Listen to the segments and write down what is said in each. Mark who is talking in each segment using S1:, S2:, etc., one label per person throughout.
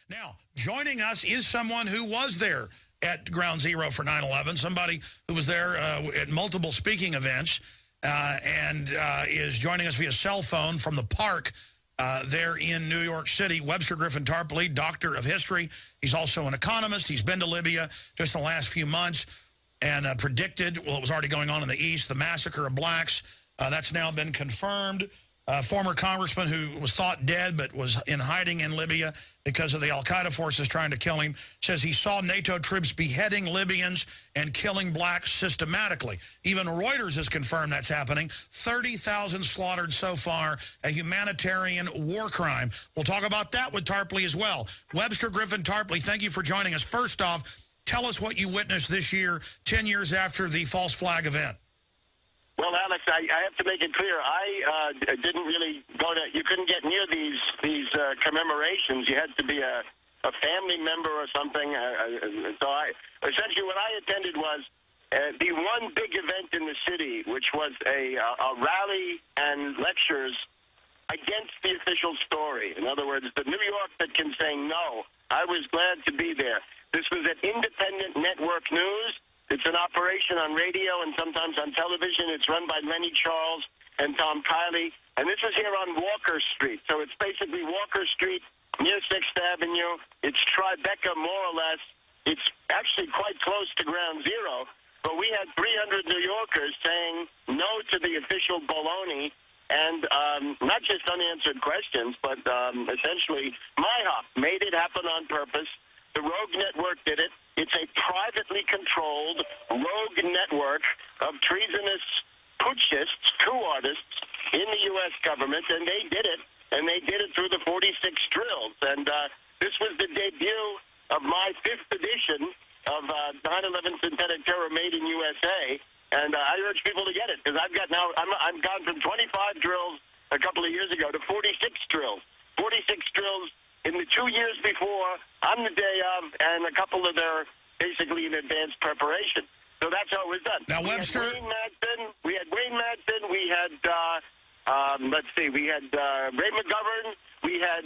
S1: Now, joining us is someone who was there at Ground Zero for 9/11, somebody who was there at multiple speaking events and is joining us via cell phone from the park there in New York City. Webster Tarpley, doctor of history. He's also an economist. He's been to Libya just in the last few months and predicted, well, it was already going on in the East, the massacre of blacks. That's now been confirmed. Former congressman who was thought dead but was in hiding in Libya because of the al-Qaeda forces trying to kill him, says he saw NATO troops beheading Libyans and killing blacks systematically. Even Reuters has confirmed that's happening. 30,000 slaughtered so far, a humanitarian war crime. We'll talk about that with Tarpley as well. Webster Tarpley, thank you for joining us. First off, tell us what you witnessed this year, 10 years after the false flag event.
S2: Well, Alex, I have to make it clear. I didn't really go to. You couldn't get near these commemorations. You had to be a family member or something. So essentially what I attended was the one big event in the city, which was a rally and lectures against the official story. In other words, the New York that can say no. I was glad to be there. This was at Independent Network News. It's an operation on radio and sometimes on television. It's run by Lenny Charles and Tom Kiley. And this is here on Walker Street. So it's basically Walker Street near 6th Avenue. It's Tribeca, more or less. It's actually quite close to Ground Zero. But we had 300 New Yorkers saying no to the official baloney and not just unanswered questions, but essentially MIHOP made it happen on purpose. The Rogue Network did it. It's a privately controlled rogue network of treasonous putschists, coup artists in the U.S. government, and they did it, and they did it through the 46 drills. And this was the debut of my 5th edition of 9/11 Synthetic Terror Made in USA, and I urge people to get it, because I'm gone from 25 drills a couple of years ago to 46 drills. 46 drills in the 2 years before, on the day of, and a couple of their basically in advanced preparation. So that's how it was done.
S1: Now, Webster,
S2: we had Wayne Madsen, we had Ray McGovern, we had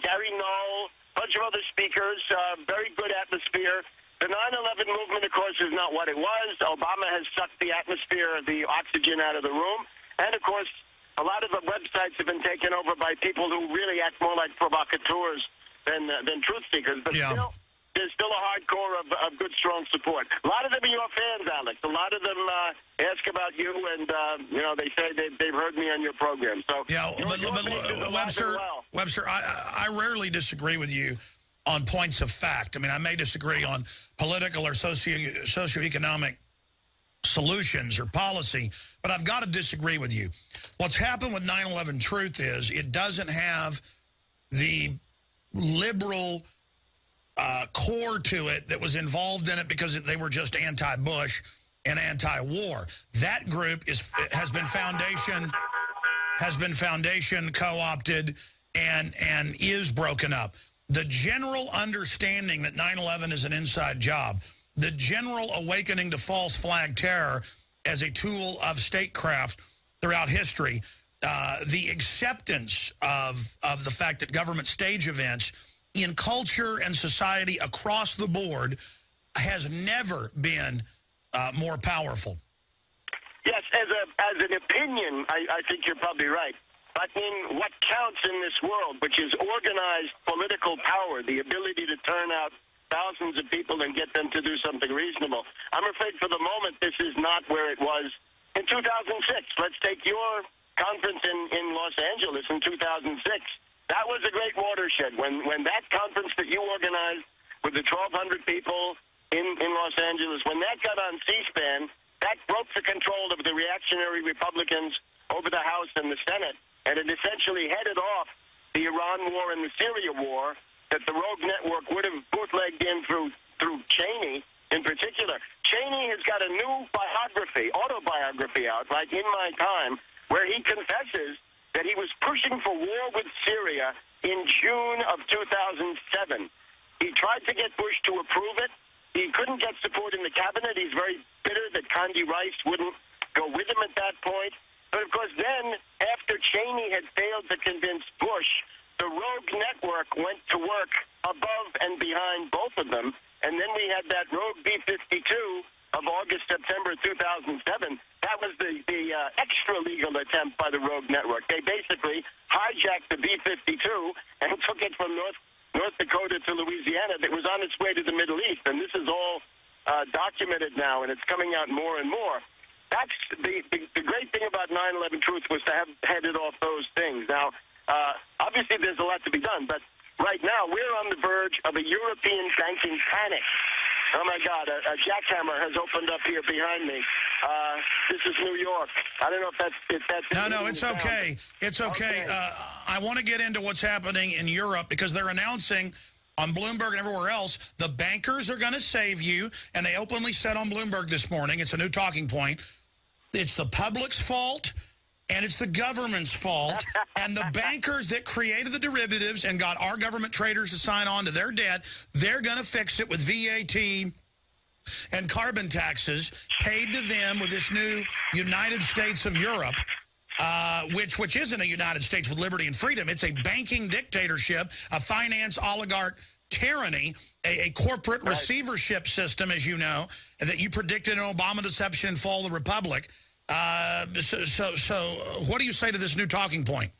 S2: Gary Knoll, a bunch of other speakers, very good atmosphere. The 9/11 movement, of course, is not what it was. Obama has sucked the atmosphere, the oxygen out of the room. And, of course, a lot of the websites have been taken over by people who really act more like provocateurs than truth seekers. But still, there's still a hardcore of good, strong support. A lot of them are your fans, Alex. A lot of them ask about you, and they say they've heard me on your program. So
S1: yeah, but Webster, I rarely disagree with you on points of fact. I mean, I may disagree on political or socioeconomic solutions or policy, but I've got to disagree with you. What's happened with 9/11 Truth is it doesn't have the liberal core to it that was involved in it because they were just anti-Bush and anti-war. That group has been foundation co-opted and is broken up. The general understanding that 9/11 is an inside job, the general awakening to false flag terror as a tool of statecraft throughout history, the acceptance of the fact that government stage events in culture and society across the board has never been more powerful.
S2: Yes, as an opinion, I think you're probably right. But in what counts in this world, which is organized political power, the ability to turn out thousands of people and get them to do something reasonable, I'm afraid for the moment this is not where it was in 2006. Let's take your conference in Los Angeles in 2006. That was a great watershed. When that conference that you organized with the 1,200 people in Los Angeles, when that got on C-SPAN, that broke the control of the reactionary Republicans over the House and the Senate, and it essentially headed off the Iran war and the Syria war that the Rogue Network would have bootlegged in through Cheney in particular. Cheney has got a new autobiography out, like In My Time, where he confesses that he was pushing for war with Syria in June of 2007. He tried to get Bush to approve it. He couldn't get support in the cabinet. He's very bitter that Condi Rice wouldn't go with him at that point. But, of course, then, after Cheney had failed to convince Bush, the Rogue Network went to work above And then we had that rogue B-52 of August, September 2007. That was the extra-legal attempt by the rogue network. They basically hijacked the B-52 and took it from North Dakota to Louisiana. That was on its way to the Middle East. And this is all documented now, and it's coming out more and more. That's the great thing about 9/11 Truth was to have headed off those things. Now, obviously there's a lot to be done, but right now we're on the verge of a European banking panic. Oh, my God, a jackhammer has opened up here behind me. This is New York. I don't know if that's...
S1: No, it's okay. It's okay. I want to get into what's happening in Europe because they're announcing on Bloomberg and everywhere else, the bankers are going to save you, and they openly said on Bloomberg this morning, it's a new talking point, it's the public's fault, and it's the government's fault, and the bankers that created the derivatives and got our government traders to sign on to their debt, they're going to fix it with VAT and carbon taxes paid to them with this new United States of Europe, which isn't a United States with liberty and freedom. It's a banking dictatorship, a finance oligarch tyranny, a corporate receivership system, as you know, that you predicted in Obama deception and fall of the Republic. So what do you say to this new talking point?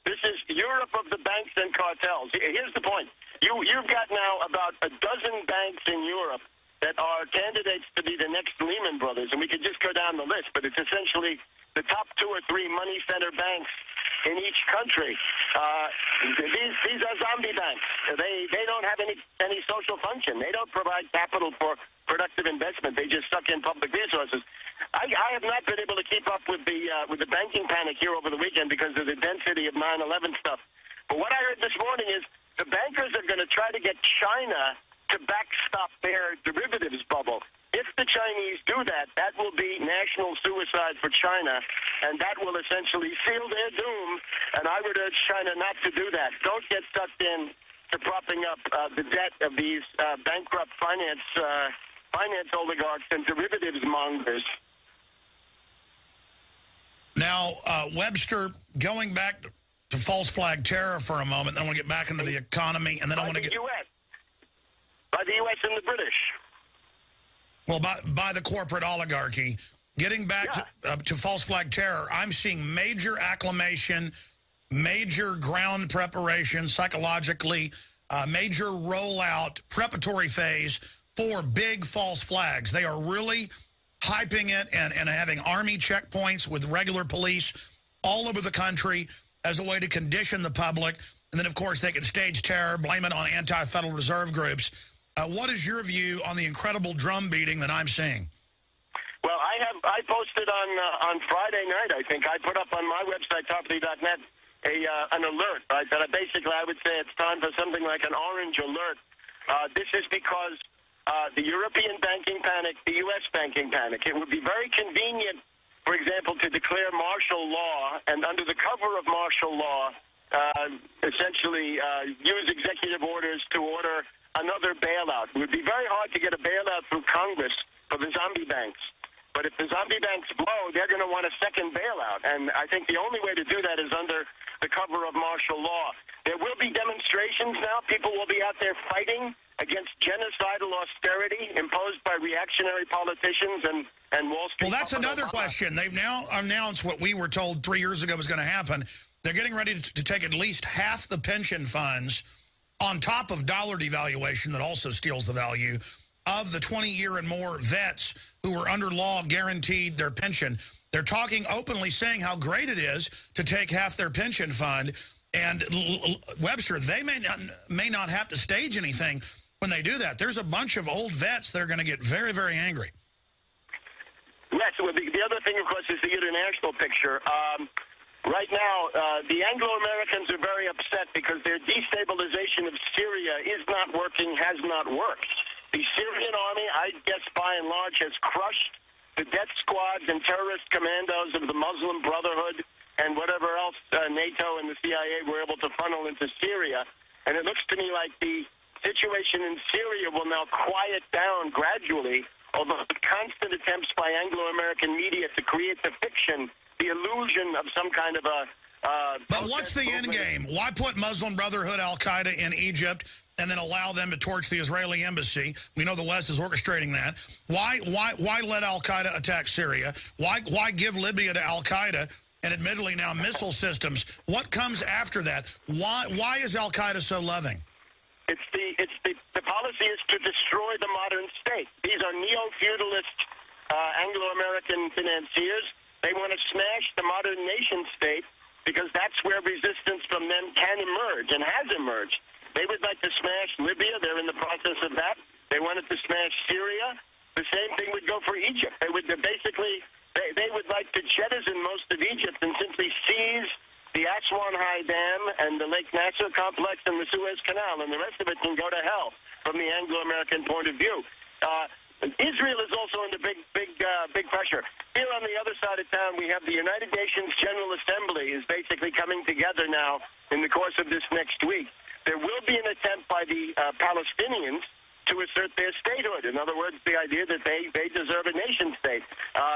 S2: This is Europe of the banks and cartels. Here's the point. You've got now about a dozen banks in Europe that are candidates to be the next Lehman Brothers, and we could just go down the list, but it's essentially the top 2 or 3 money center banks in each country. These are zombie banks. They don't have any social function. They don't provide capital for productive investment. They just suck in public resources. I have not been able to keep up with the banking panic here over the weekend because of the density of 9/11 stuff. But what I heard this morning is the bankers are going to try to get China to backstop their derivatives bubble. If the Chinese do that, that will be national suicide for China, and that will essentially seal their doom, and I would urge China not to do that. Don't get sucked in to propping up the debt of these bankrupt finance oligarchs and derivatives mongers.
S1: Now, Webster, going back to false flag terror for a moment, then I want to get back into the economy, and then I want to get...
S2: By the U.S. and the British.
S1: Well, by the corporate oligarchy. Getting back to false flag terror, I'm seeing major acclimation, major ground preparation psychologically, major rollout, preparatory phase for big false flags. They are really hyping it and having army checkpoints with regular police all over the country as a way to condition the public. And then, of course, they can stage terror, blame it on anti-Federal Reserve groups. What is your view on the incredible drum beating that I'm seeing?
S2: Well, I posted on Friday night, I think. I put up on my website, Tarpley.net, an alert. Right? That I would say it's time for something like an orange alert. This is because the European banking panic, the U.S. banking panic, it would be very convenient, for example, to declare martial law, and under the cover of martial law, essentially use executive orders to order another bailout. It would be very hard to get a bailout through Congress for the zombie banks. But if the zombie banks blow, they're going to want a second bailout. And I think the only way to do that is under the cover of martial law. There will be demonstrations now. People will be out there fighting against genocidal austerity imposed by reactionary politicians and Wall Street.
S1: Well, that's another question. They've now announced what we were told 3 years ago was going to happen. They're getting ready to take at least half the pension funds on top of dollar devaluation that also steals the value of the 20-year and more vets who were under law guaranteed their pension. They're talking openly, saying how great it is to take half their pension fund. And Webster, they may not have to stage anything when they do that. There's a bunch of old vets that are going to get very, very angry.
S2: Yes, well, the other thing, of course, is the international picture. Right now, the Anglo-Americans are very upset because their destabilization of Syria is not working, has not worked. The Syrian army, I guess by and large, has crushed the death squads and terrorist commandos of the Muslim Brotherhood and whatever else NATO and the CIA were able to funnel into Syria. And it looks to me like the situation in Syria will now quiet down gradually, although constant attempts by Anglo-American media to create the fiction, the illusion of some kind of a...
S1: but what's the end game? Why put Muslim Brotherhood, Al-Qaeda in Egypt and then allow them to torch the Israeli embassy. We know the West is orchestrating that. Why let al-Qaeda attack Syria? Why give Libya to al-Qaeda? And admittedly now missile systems. What comes after that? Why is al-Qaeda so loving?
S2: The policy is to destroy the modern state. These are neo-feudalist Anglo-American financiers. They want to smash the modern nation state because that's where resistance from them can emerge and has emerged. They would like to smash Libya. They're in the process of that. They wanted to smash Syria. The same thing would go for Egypt. They would they would like to jettison most of Egypt and simply seize the Aswan High Dam and the Lake Nasser complex and the Suez Canal, and the rest of it can go to hell from the Anglo-American point of view. Israel is also under big pressure. Here on the other side of town, we have the United Nations General Assembly is basically coming together now in the course of this next week. There will be an attempt by the Palestinians to assert their statehood. In other words, the idea that they deserve a nation state,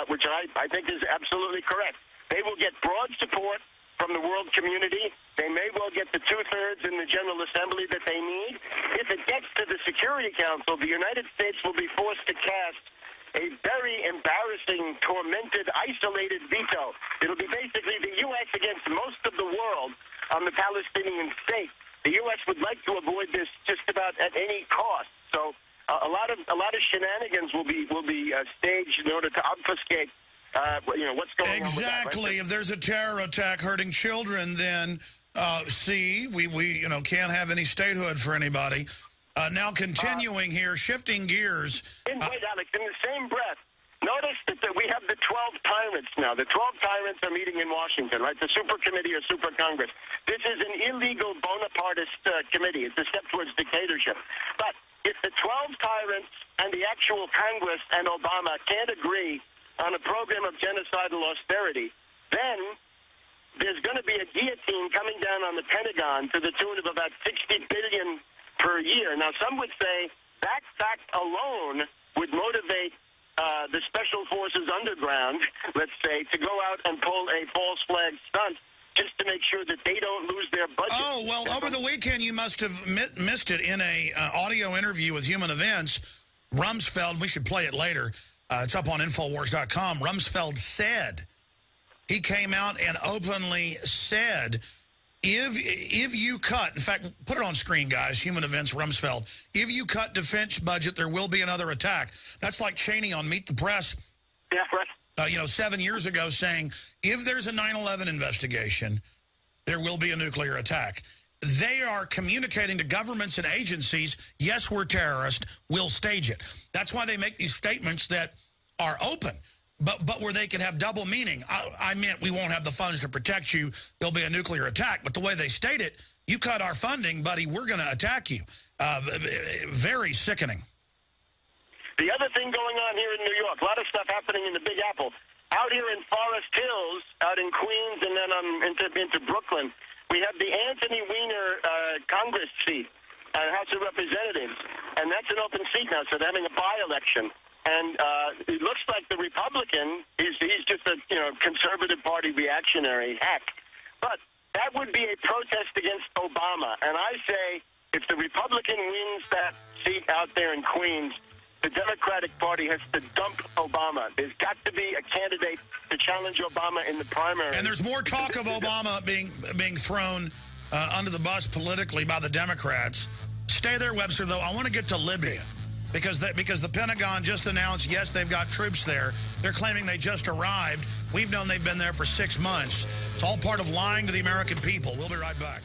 S2: which I think is absolutely correct. They will get broad support from the world community. They may well get the two-thirds in the General Assembly that they need. If it gets to the Security Council, the United States will be forced to cast a very embarrassing, tormented, isolated veto. It'll be basically the U.S. against most of the world on the Palestinian state. The U.S. would like to avoid this just about at any cost. So a lot of shenanigans will be staged in order to obfuscate what's going on with that, right?
S1: Exactly. If there's a terror attack hurting children, then we can't have any statehood for anybody. Now continuing here, shifting gears.
S2: Wait, Alex, in the same breath, notice that we have the 12 tyrants now. The 12 tyrants are meeting in Washington, right? The Super Committee or Super Congress. This is an illegal Bonapartist committee. It's a step towards dictatorship. But if the 12 tyrants and the actual Congress and Obama can't agree on a program of genocidal austerity, then there's going to be a guillotine coming down on the Pentagon to the tune of about $60 billion per year. Now, some would say that fact alone would motivate the Special Forces underground, let's say, to go out and pull a false flag stunt just to make sure that they don't lose their budget.
S1: Oh, well, over the weekend you must have missed it in a audio interview with Human Events. Rumsfeld, we should play it later. It's up on Infowars.com. Rumsfeld said, he came out and openly said, if you cut, in fact, put it on screen, guys, Human Events, Rumsfeld, if you cut defense budget, there will be another attack. That's like Cheney on Meet the Press.
S2: Yeah, right.
S1: 7 years ago saying, if there's a 9/11 investigation, there will be a nuclear attack. They are communicating to governments and agencies, yes, we're terrorists, we'll stage it. That's why they make these statements that are open, but where they can have double meaning. I meant we won't have the funds to protect you, there'll be a nuclear attack. But the way they state it, you cut our funding, buddy, we're going to attack you. Very sickening.
S2: The other thing going on here in New York, a lot of stuff happening in the Big Apple. Out here in Forest Hills, out in Queens, and then into Brooklyn, we have the Anthony Weiner Congress seat, House of Representatives, and that's an open seat now, so they're having a by-election. And it looks like the Republican, he's just a conservative party reactionary hack. But that would be a protest against Obama. And I say if the Republican wins that seat out there in Queens, the Democratic Party has to dump Obama. There's got to be a candidate to challenge Obama in the primary.
S1: And there's more talk of Obama being thrown under the bus politically by the Democrats. Stay there, Webster, though. I want to get to Libya. Because the Pentagon just announced, yes, they've got troops there. They're claiming they just arrived. We've known they've been there for 6 months. It's all part of lying to the American people. We'll be right back.